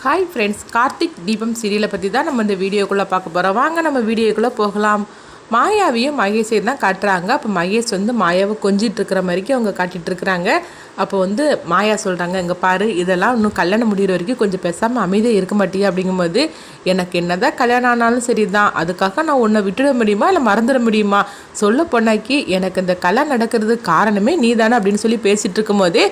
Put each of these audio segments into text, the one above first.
Hi friends, Karthik தீபம் சீரியலை பற்றி தான் நம்ம இந்த வீடியோக்குள்ளே பார்க்க போகிறோம். வாங்க நம்ம வீடியோக்குள்ளே போகலாம். மாயாவையும் மகேஷையும் தான் காட்டுறாங்க. அப்போ மகேஷ் வந்து மாயாவை கொஞ்சிட்டு இருக்கிற மாதிரிக்கு அவங்க காட்டிகிட்டு இருக்கிறாங்க. அப்போ வந்து மாயா சொல்கிறாங்க, இங்கே பாரு, இதெல்லாம் இன்னும் கல்யாணம் முடிகிற வரைக்கும் கொஞ்சம் பேசாமல் அமைதியாக இருக்க மாட்டியா அப்படிங்கும்போது, எனக்கு என்னதான் கல்யாணம் ஆனாலும் சரி தான், அதுக்காக நான் உன்னை விட்டுட முடியுமா இல்லை மறந்துட முடியுமா? சொல்ல பொண்ணாக்கி எனக்கு இந்த கல்யாணம் நடக்கிறது காரணமே நீ தானே அப்படின்னு சொல்லி பேசிகிட்டு இருக்கும்போதே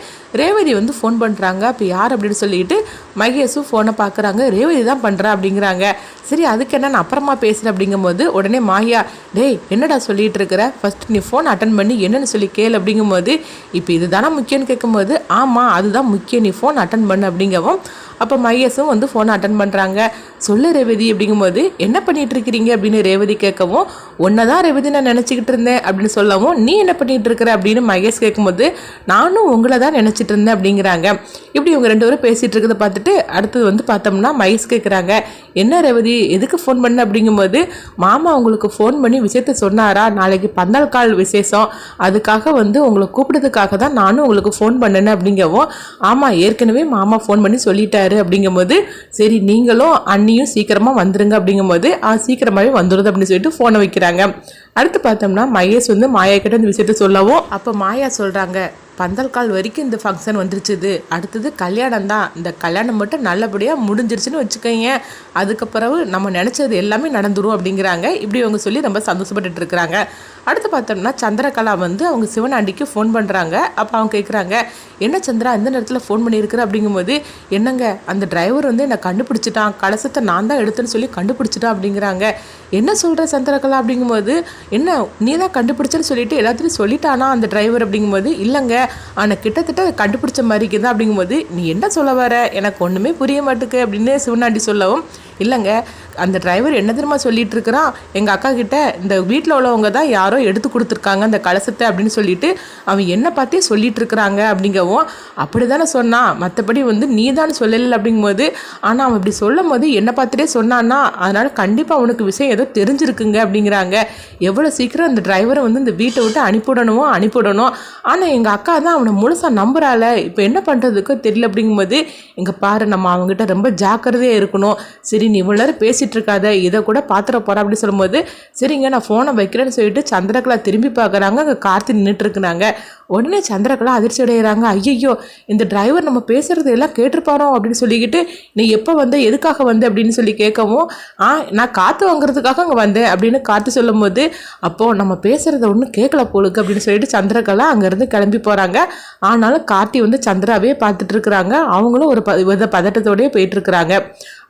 ரேவதி வந்து ஃபோன் பண்ணுறாங்க. அப்போ யார் அப்படின்னு சொல்லிட்டு மகேஷும் ஃபோனை பார்க்குறாங்க. ரேவதி தான் பண்ணுறா அப்படிங்கிறாங்க. சரி, அதுக்கு என்ன, நான் அப்புறமா பேசுகிறேன் அப்படிங்கும்போது உடனே மாயா, டேய் என்னடா சொல்லிட்டு இருக்கிற, ஃபர்ஸ்ட் நீ ஃபோன் அட்டன் பண்ணி என்னன்னு சொல்லி கேளு அப்படிங்கும்போது, இப்போ இதுதானே முக்கியம்னு கேட்கும்போது, ஆமாம் அதுதான் முக்கியம், நீ ஃபோன் அட்டன் பண்ணு அப்படிங்கவும், அப்போ மகேஷும் வந்து ஃபோனை அட்டன் பண்ணுறாங்க. சொல்லு ரேவதி அப்படிங்கும்போது, என்ன பண்ணிட்டு இருக்கிறீங்க அப்படின்னு ரேவதி கேட்கவும், ஒன்னதான் ரேவதி நான் நினச்சிக்கிட்டு இருந்தேன் அப்படின்னு சொல்லவும், நீ என்ன பண்ணிட்டு இருக்கிற அப்படின்னு மகேஷ் கேட்கும்போது, நானும் உங்களை தான் நினச்சிட்டு இருந்தேன் அப்படிங்கிறாங்க. இப்படி இவங்க ரெண்டு பேரும் பேசிகிட்டு இருக்கிறத பார்த்துட்டு அடுத்தது வந்து பார்த்தோம்னா மகேஷ் கேட்குறாங்க, என்ன ரேவதி எதுக்கு ஃபோன் பண்ண அப்படிங்கும்போது, மாமா உங்களுக்கு ஃபோன் பண்ணி விஷயத்த சொன்னாரா, நாளைக்கு பந்தல் கால் விசேஷம், அதுக்காக வந்து உங்களை கூப்பிடுறதுக்காக தான் நானும் உங்களுக்கு ஃபோன் பண்ணேன்னு அப்படிங்கவும், ஆமாம் ஏற்கனவே மாமா ஃபோன் பண்ணி சொல்லிட்டாரு அப்படிங்கும்போது, சரி நீங்களும் அண்ணியும் சீக்கிரமா வந்துருங்க அப்படிங்கும்போது, சீக்கிரமாவே வந்துடுது அப்படின்னு சொல்லிட்டு ஃபோனை வைக்கிறாங்க. அடுத்து பார்த்தோம்னா மகேஷ் வந்து மாயா கிட்ட இந்த விஷயத்த சொல்லவும், அப்போ மாயா சொல்றாங்க, பந்தல் கால் வரைக்கும் இந்த ஃபங்க்ஷன் வந்துருச்சுது, அடுத்தது கல்யாணம் தான், இந்த கல்யாணம் மட்டும் நல்லபடியாக முடிஞ்சிருச்சுன்னு வச்சுக்கோங்க, அதுக்கப்புறம் நம்ம நினச்சது எல்லாமே நடந்துரும் அப்படிங்கிறாங்க. இப்படி அவங்க சொல்லி ரொம்ப சந்தோஷப்பட்டுட்டு இருக்கிறாங்க. அடுத்து பார்த்தோம்னா சந்திரகலா வந்து அவங்க சிவனாண்டிக்கு ஃபோன் பண்ணுறாங்க. அப்போ அவங்க கேட்குறாங்க, என்ன சந்திரா இந்த நேரத்தில் ஃபோன் பண்ணியிருக்கிற அப்படிங்கும்போது, என்னங்க அந்த டிரைவர் வந்து என்னை கண்டுபிடிச்சிட்டான், கலசத்தை நான் தான் எடுத்தேன்னு சொல்லி கண்டுபிடிச்சிட்டான் அப்படிங்கிறாங்க. என்ன சொல்கிற சந்திரகலா அப்படிங்கும்போது, என்ன நீ தான் கண்டுபிடிச்சேன்னு சொல்லிட்டு எல்லாத்தையும் சொல்லிட்டானா அந்த டிரைவர் அப்படிங்கும்போது, இல்லைங்க ஆனால் கிட்டத்தட்ட கண்டுபிடிச்ச மாதிரிக்கு தான் அப்படிங்கும்போது, நீ என்ன சொல்ல வர, எனக்கு ஒன்றுமே புரிய மாட்டுக்கு அப்படின்னு சிவனாண்டி சொல்லவும், இல்லைங்க அந்த டிரைவர் என்ன தெரியுமா சொல்லிட்டு இருக்கிறான், எங்கள் அக்கா கிட்ட இந்த வீட்டில் உள்ளவங்க தான் யாரோ எடுத்து கொடுத்துருக்காங்க அந்த கலசத்தை அப்படின்னு சொல்லிட்டு அவன் என்னை பார்த்தே சொல்லிட்டு இருக்கிறாங்க அப்படிங்கவும், அப்படி தானே சொன்னான், மற்றபடி வந்து நீ தானே சொல்லலை அப்படிங்கும்போது, ஆனால் அவன் இப்படி சொல்லும் போது என்னை பார்த்துட்டே சொன்னான்னா, அதனால் கண்டிப்பாக அவனுக்கு விஷயம் ஏதோ தெரிஞ்சிருக்குங்க அப்படிங்கிறாங்க. எவ்வளோ சீக்கிரம் அந்த டிரைவரை வந்து இந்த வீட்டை விட்டு அனுப்பிவிடணும், ஆனால் எங்கள் அக்கா தான் அவனை முழுசாக நம்புறாள், இப்போ என்ன பண்ணுறதுக்கோ தெரியல அப்படிங்கும்போது, இங்கே பாரு நம்ம அவங்ககிட்ட ரொம்ப ஜாக்கிரதையாக இருக்கணும், சரி நீ இவ்வளோ நேரம் பேசிகிட்டு இருக்காத, இதை கூட பார்த்துட போகிறேன் அப்படின்னு சொல்லும்போது, சரிங்க நான் ஃபோனை வைக்கிறேன்னு சொல்லிட்டு சந்திரகலா திரும்பி பார்க்குறாங்க. அங்கே கார்த்தி நின்றுட்டு இருக்கிறாங்க. உடனே சந்திரகலா அதிர்ச்சி அடைகிறாங்க, ஐயோ இந்த டிரைவர் நம்ம பேசுகிறது எல்லாம் கேட்டிருப்பாரோ அப்படின்னு சொல்லிக்கிட்டு, நீ எப்போ வந்து எதுக்காக வந்து அப்படின்னு சொல்லி கேட்கவும், நான் காற்று வாங்குறதுக்காக அங்கே வந்தேன் அப்படின்னு கார்த்தி சொல்லும் போது, அப்போது நம்ம பேசுகிறத ஒன்றும் கேட்கல போலுக்கு அப்படின்னு சொல்லிட்டு சந்திரகலா அங்கேருந்து கிளம்பி போகிறாங்க. ஆனாலும் கார்த்தி வந்து சந்திராவே பார்த்துட்டு இருக்கிறாங்க. அவங்களும் ஒரு பதட்டத்தோடய போயிட்டுருக்குறாங்க.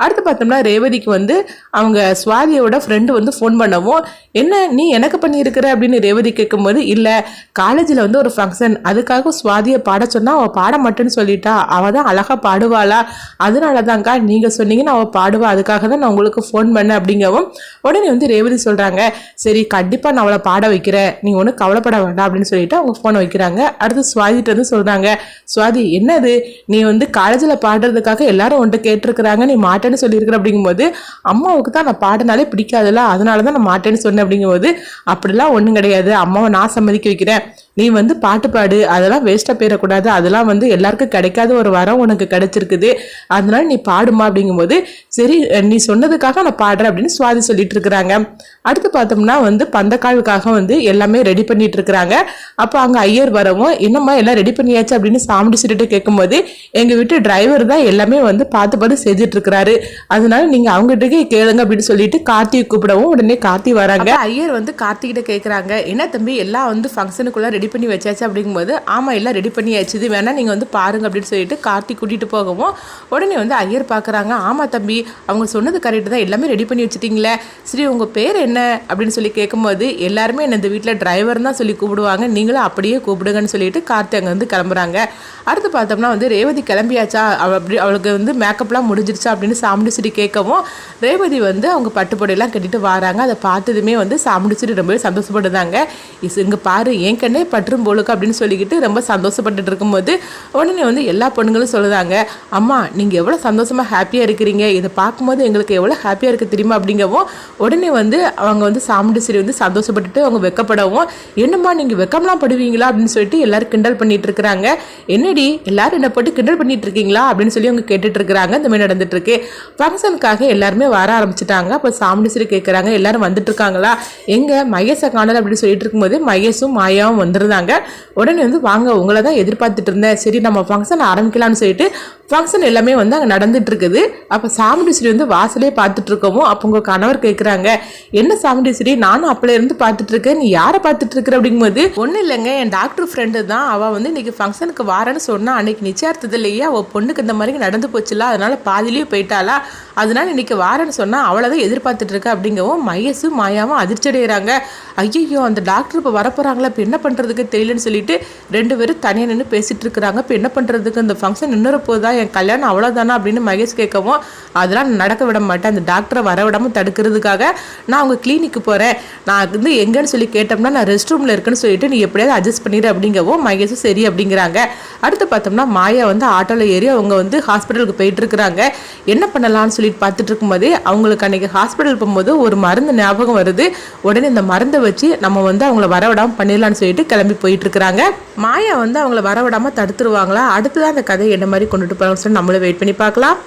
அடுத்து பார்த்தோம்னா ரேவதிக்கு வந்து அவங்க சுவாதியோட ஃப்ரெண்டு வந்து ஃபோன் பண்ணவும், என்ன நீ எனக்கு பண்ணியிருக்கிற அப்படின்னு ரேவதி கேட்கும்போது, இல்லை காலேஜில் வந்து ஒரு ஃபங்க்ஷன், அதுக்காக சுவாதியை பாட சொன்னால் அவள் பாட மாட்டேன்னு சொல்லிட்டா, அவள் தான் அழகாக பாடுவாளா, அதனால தான்க்கா நீங்கள் சொன்னீங்கன்னா அவள் பாடுவா, அதுக்காக தான் நான் உங்களுக்கு ஃபோன் பண்ணேன் அப்படிங்கவும், உடனே வந்து ரேவதி சொல்கிறாங்க, சரி கண்டிப்பாக நான் அவளை பாட வைக்கிறேன், நீ ஒன்றும் கவலைப்பட வேண்டாம் அப்படின்னு சொல்லிட்டு அவங்க ஃபோனை வைக்கிறாங்க. அடுத்து சுவாதிட்டு வந்து சொல்கிறாங்க, சுவாதி என்னது நீ வந்து காலேஜில் பாடுறதுக்காக எல்லாரும் உன்ட்டு கேட்டிருக்கிறாங்க, நீ மாட்டேன்னு சொல்லியிருக்கிற அப்படிங்கும்போது, அம்மாவுக்கு தான் நான் பாடினாலே பிடிக்காதுல்ல, அதனால தான் நான் மாட்டேன்னு சொன்னேன் அப்படிங்கும்போது, அப்படிலாம் ஒன்றும் கிடையாது, அம்மாவை நான் சம்மதிக்க வைக்கிறேன், நீ வந்து பாட்டு பாடு, அதெல்லாம் வேஸ்ட்டாக போயிடக்கூடாது, அதெல்லாம் வந்து எல்லாருக்கும் கிடைக்காத ஒரு வரம் உனக்கு கிடைச்சிருக்குது, அதனால நீ பாடுமா அப்படிங்கும்போது, சரி நீ சொன்னதுக்காக நான் பாடுறேன் அப்படின்னு சுவாதி சொல்லிட்டு இருக்கிறாங்க. அடுத்து பார்த்தோம்னா வந்து பந்தக்காலுக்காக வந்து எல்லாமே ரெடி பண்ணிட்டு இருக்கிறாங்க. அப்போ அங்கே ஐயர் வரவும், என்னம்மா எல்லாம் ரெடி பண்ணியாச்சு அப்படின்னு சாமிடி சொல்லிட்டு கேட்கும்போது, எங்கள் வீட்டு டிரைவர் தான் எல்லாமே வந்து பார்த்து செஞ்சுட்டு இருக்கிறாரு, அதனால நீங்கள் அவங்ககிட்டே கேளுங்க அப்படின்னு சொல்லிட்டு கார்த்தியை கூப்பிடவும், உடனே கார்த்தி வராங்க. ஐயர் வந்து கார்த்திகிட்ட கேட்குறாங்க, என்ன தம்பி எல்லாம் வந்து ஃபங்க்ஷனுக்குள்ள ரெடி பண்ணி வச்சாச்சு அப்படிங்கும்போது, ஆமாம் எல்லாம் ரெடி பண்ணியாச்சு, இது வேணா நீங்கள் வந்து பாருங்க அப்படின்னு சொல்லிட்டு கார்த்தி கூட்டிகிட்டு போகவும், உடனே வந்து ஐயர் பார்க்குறாங்க, ஆமாம் தம்பி அவங்க சொன்னது கரெக்டு தான், எல்லாமே ரெடி பண்ணி வச்சுட்டிங்களே, சரி உங்கள் பேர் என்ன அப்படின்னு சொல்லி கேட்கும்போது, எல்லாருமே என்ன இந்த வீட்டில் டிரைவர் தான் சொல்லி கூப்பிடுவாங்க, நீங்களும் அப்படியே கூப்பிடுங்கன்னு சொல்லிட்டு கார்த்தி அங்கே வந்து கிளம்புறாங்க. அடுத்து பார்த்தோம்னா வந்து ரேவதி கிளம்பியாச்சா, அவளுக்கு வந்து மேக்கப்லாம் முடிஞ்சிருச்சா அப்படின்னு சாமுடிச்சிட்டு கேட்கவும், ரேவதி வந்து அவங்க பட்டுப்படையெல்லாம் கட்டிட்டு வராங்க. அதை பார்த்ததுமே வந்து சாமுடிச்சிட்டு ரொம்ப சந்தோஷப்படுதாங்க. இங்கே பாரு என் கண்ணே பற்றும் போலுக்கு அப்படின்னு சொல்லிக்கிட்டு ரொம்ப சந்தோஷப்பட்டுட்டு இருக்கும்போது உடனே வந்து எல்லா பொண்ணுங்களும் சொல்லுதாங்க, அம்மா நீங்கள் எவ்வளோ சந்தோஷமாக ஹாப்பியாக இருக்கிறீங்க, இதை பார்க்கும்போது எங்களுக்கு எவ்வளோ ஹாப்பியாக இருக்குது தெரியுமா அப்படிங்கவும் உடனே வந்து அவங்க வந்து சாமுண்டீஸ்வரி வந்து சந்தோஷப்பட்டுட்டு அவங்க வெக்கப்படவும், என்னம்மா நீங்கள் வெக்கம்லாம் படுவீங்களா அப்படின்னு சொல்லிட்டு எல்லாரும் கிண்டல் பண்ணிட்டு இருக்கிறாங்க. என்னடி எல்லாரும் என்ன போட்டு கிண்டல் பண்ணிட்டு இருக்கீங்களா அப்படின்னு சொல்லி அவங்க கேட்டுட்டு இருக்கிறாங்க. இந்த மாதிரி நடந்துட்டு இருக்கு. ஃபங்க்ஷனுக்காக எல்லாருமே வர ஆரம்பிச்சிட்டாங்க. அப்போ சாமுண்டீஸ்வரி கேட்குறாங்க, எல்லாரும் வந்துட்டு இருக்காங்களா, எங்க மகேஷை காணல அப்படின்னு சொல்லிட்டு இருக்கும்போது மகேஷும் மாயாவும் வந்துருந்தாங்க. உடனே வந்து வாங்க உங்களை தான் எதிர்பார்த்துட்டு இருந்தேன், சரி நம்ம ஃபங்க்ஷன் ஆரம்பிக்கலாம்னு சொல்லிட்டு ஃபங்க்ஷன் எல்லாமே வந்து அங்கே நடந்துட்டு இருக்குது. அப்போ சாமுண்டீஸ்வரி வந்து வாசலே பார்த்துட்டு இருக்கவும் அப்போ உங்கள் கணவர் கேட்குறாங்க, என்ன சாமுண்டீஸ்வரி நானும் அப்பல இருந்து பார்த்துட்டு இருக்கேன், நீ யாரை பார்த்துட்டு இருக்கிற அப்படிங்கும்போது, ஒன்றும் இல்லைங்க என் டாக்டர் ஃப்ரெண்டு தான், அவள் வந்து இன்னைக்கு ஃபங்க்ஷனுக்கு வாரன்னு சொன்னா, அன்னைக்கு நிச்சயார்த்ததுலையே அவள் பொண்ணுக்கு இந்த மாதிரி நடந்து போச்சுல, அதனால பாதிலேயே போயிட்டாளா, அதனால இன்னைக்கு வாரன்னு சொன்னா அவளை தான் எதிர்பார்த்துட்டு இருக்க அப்படிங்கவும் மகேஷும் மாயாவும் அதிர்ச்சி அடைகிறாங்க. ஐயோ அந்த டாக்டர் இப்போ வரப்போறாங்களா, இப்போ என்ன பண்ணுறதுக்கு தெரியலன்னு சொல்லிட்டு 2 பேரும் தனியாக நின்று பேசிட்டு இருக்கிறாங்க. இப்போ என்ன பண்ணுறதுக்கு, இந்த ஃபங்க்ஷன் இன்னொரு போதா, என் கல்யாணம் அவ்வளோதானா அப்படின்னு மகேஷ் கேட்கவும், அதெல்லாம் நடக்க விட மாட்டேன், அந்த டாக்டரை வர விடாமல் தடுக்கிறதுக்காக நான் அவங்க கிளினிக்கு போகிறேன், நான் வந்து எங்கன்னு சொல்லி கேட்டோம்னா நான் ரெஸ்ட் ரூமில் இருக்குன்னு சொல்லிட்டு நீ எப்படியாவது அட்ஜஸ்ட் பண்ணிடு அப்படிங்கவும் மகேஷும் சரி அப்படிங்கிறாங்க. அடுத்து பார்த்தோம்னா மாயா வந்து ஆட்டோவில் ஏறி அவங்க வந்து ஹாஸ்பிட்டலுக்கு போயிட்டு இருக்கிறாங்க. என்ன பண்ணலாம்னு சொல்லிட்டு பார்த்துட்டு இருக்கும்போதே அவங்களுக்கு அன்னைக்கு ஹாஸ்பிட்டல் போகும்போது ஒரு மருந்து ஞாபகம் வருது. உடனே இந்த மருந்தை வச்சு நம்ம வந்து அவங்கள வரவிடாமல் பண்ணிடலான்னு சொல்லிட்டு கிளம்பி போயிட்டு இருக்கிறாங்க. மாயா வந்து அவங்கள வரவிடாமல் தடுத்துருவாங்களா, அடுத்துதான் அந்த கதை என்ன மாதிரி கொண்டுட்டு போகிறாங்கன்னு சொல்லி நம்மளும் வெயிட் பண்ணி பார்க்கலாம்.